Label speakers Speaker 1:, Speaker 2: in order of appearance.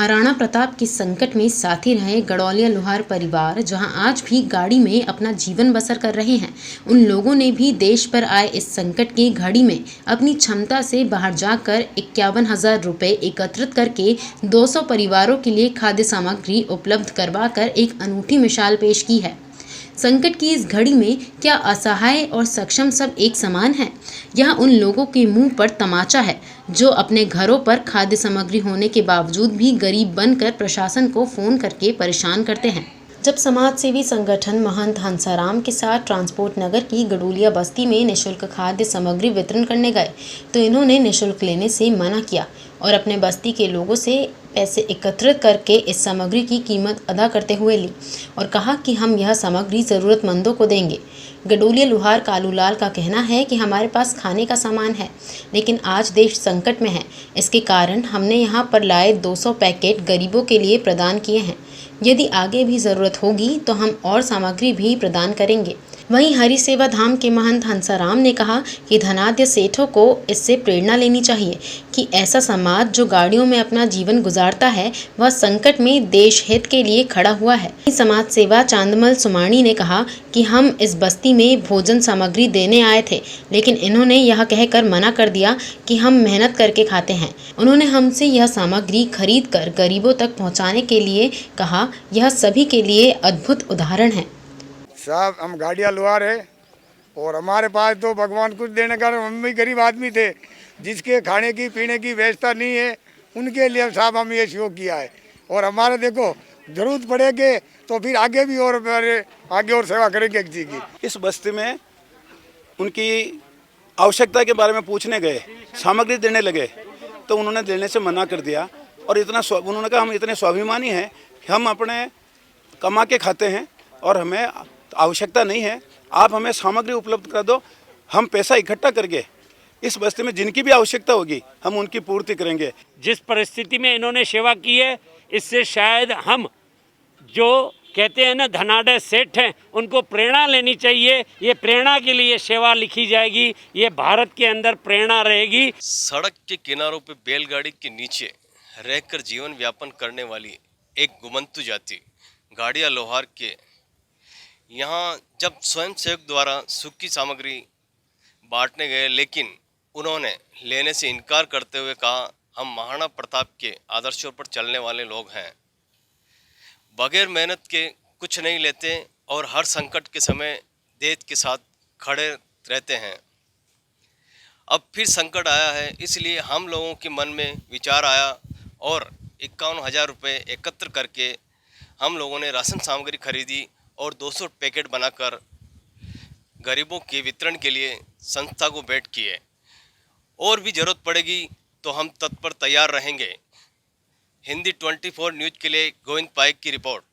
Speaker 1: महाराणा प्रताप के संकट में साथी रहे गड़ौलिया लोहार परिवार जहां आज भी गाड़ी में अपना जीवन बसर कर रहे हैं, उन लोगों ने भी देश पर आए इस संकट की घड़ी में अपनी क्षमता से बाहर जाकर 51,000 रुपये एकत्रित करके 200 परिवारों के लिए खाद्य सामग्री उपलब्ध करवाकर एक अनूठी मिसाल पेश की है। संकट की इस घड़ी में क्या असहाय और सक्षम सब एक समान हैं? यह उन लोगों के मुंह पर तमाचा है जो अपने घरों पर खाद्य सामग्री होने के बावजूद भी गरीब बनकर प्रशासन को फोन करके परेशान करते हैं। जब समाज सेवी संगठन महंत हंसाराम के साथ ट्रांसपोर्ट नगर की गडोलिया बस्ती में निःशुल्क खाद्य सामग्री वितरण करने गए तो इन्होंने निःशुल्क लेने से मना किया और अपने बस्ती के लोगों से पैसे एकत्रित करके इस सामग्री की कीमत अदा करते हुए ली और कहा कि हम यह सामग्री ज़रूरतमंदों को देंगे। गडोलिया लुहार कालूलाल का कहना है कि हमारे पास खाने का सामान है, लेकिन आज देश संकट में है। इसके कारण हमने यहाँ पर लाए 200 पैकेट गरीबों के लिए प्रदान किए हैं। यदि आगे भी ज़रूरत होगी तो हम और सामग्री भी प्रदान करेंगे। वहीं हरि सेवा धाम के महंत हंसाराम ने कहा कि धनाढ्य सेठों को इससे प्रेरणा लेनी चाहिए कि ऐसा समाज जो गाड़ियों में अपना जीवन गुजारता है वह संकट में देश हित के लिए खड़ा हुआ है। समाज सेवा चांदमल सुमाणी ने कहा कि हम इस बस्ती में भोजन सामग्री देने आए थे, लेकिन इन्होंने यह कहकर मना कर दिया कि हम मेहनत करके खाते हैं। उन्होंने हमसे यह सामग्री खरीद कर गरीबों तक पहुँचाने के लिए कहा। यह सभी के लिए अद्भुत उदाहरण है।
Speaker 2: साहब, हम गाड़ियाँ लुहार है और हमारे पास तो भगवान कुछ देने का, हम भी गरीब आदमी थे जिसके खाने की पीने की व्यवस्था नहीं है, उनके लिए साहब हम ये सहयोग किया है। और हमारे देखो जरूरत पड़ेगी तो फिर आगे भी और सेवा करेंगे किसी की।
Speaker 3: इस बस्ती में उनकी आवश्यकता के बारे में पूछने गए, सामग्री देने लगे तो उन्होंने देने से मना कर दिया और उन्होंने कहा हम इतने स्वाभिमानी हैं कि हम अपने कमा के खाते हैं और हमें आवश्यकता नहीं है, आप हमें सामग्री उपलब्ध कर दो, हम पैसा इकट्ठा करके इस बस्ती में जिनकी भी आवश्यकता होगी हम उनकी पूर्ति करेंगे।
Speaker 4: जिस परिस्थिति में इन्होंने सेवा की है, इससे शायद हम जो कहते हैं ना धनाढ्य सेठ हैं, उनको प्रेरणा लेनी चाहिए। ये प्रेरणा के लिए सेवा लिखी जाएगी, ये भारत के अंदर प्रेरणा रहेगी।
Speaker 5: सड़क के किनारों पे बैलगाड़ी के नीचे रहकर जीवन व्यापन करने वाली एक गुमंतु जाति गाड़िया लोहार के यहाँ जब स्वयं सेवक द्वारा सूखी सामग्री बांटने गए, लेकिन उन्होंने लेने से इनकार करते हुए कहा हम महाराणा प्रताप के आदर्शों पर चलने वाले लोग हैं, बगैर मेहनत के कुछ नहीं लेते और हर संकट के समय देश के साथ खड़े रहते हैं। अब फिर संकट आया है, इसलिए हम लोगों के मन में विचार आया और 51,000 रुपये एकत्र करके हम लोगों ने राशन सामग्री खरीदी और 200 पैकेट बनाकर गरीबों के वितरण के लिए संस्था को भेंट किए। और भी ज़रूरत पड़ेगी तो हम तत्पर तैयार रहेंगे। हिंदी 24 न्यूज़ के लिए गोविंद पाइक की रिपोर्ट।